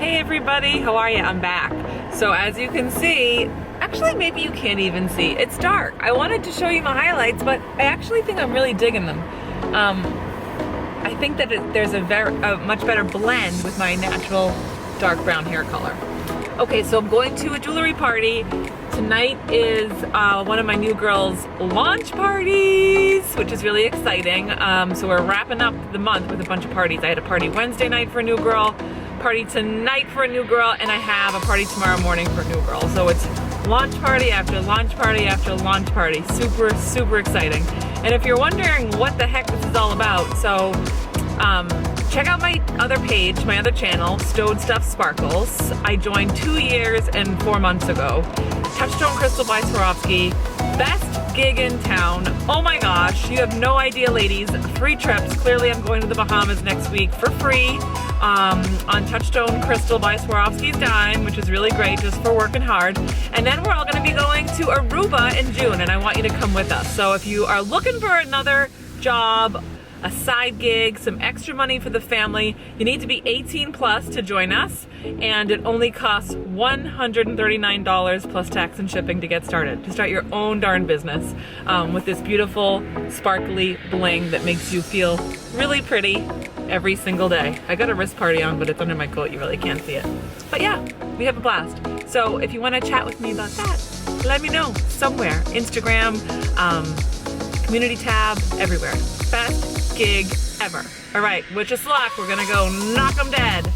Hey everybody, how are you? I'm back. So as you can see, actually maybe you can't even see, it's dark. I wanted to show you my highlights, but I actually think I'm really digging them. I think that there's a much better blend with my natural dark brown hair color. Okay, so I'm going to a jewelry party. Tonight is one of my new girls' launch parties, which is really exciting. So we're wrapping up the month with a bunch of parties. I had a party Wednesday night for a new girl, party tonight for a new girl, and I have a party tomorrow morning for a new girl. So it's launch party after launch party after launch party. Super, super exciting. And if you're wondering what the heck this is all about, so check out my other page, my other channel, Stowed Stuff Sparkles. I joined 2 years and 4 months ago. TOUCHSTONE Crystal by SWAROVSKI. Best gig in town. Oh my gosh, you have no idea, ladies. Free trips. Clearly I'm going to the Bahamas next week for free on TOUCHSTONE Crystal by Swarovski's dime, which is really great just for working hard. And then we're all going to be going to Aruba in June, and I want you to come with us. So if you are looking for another job, a side gig, some extra money for the family, you need to be 18 plus to join us, and it only costs $139 plus tax and shipping to get started, to start your own darn business with this beautiful sparkly bling that makes you feel really pretty every single day. I got a wrist party on, but it's under my coat, you really can't see it. But yeah, we have a blast. So if you want to chat with me about that, let me know somewhere. Instagram, community tab, everywhere. Best gig ever. All right, wish us luck. We're gonna go knock 'em dead.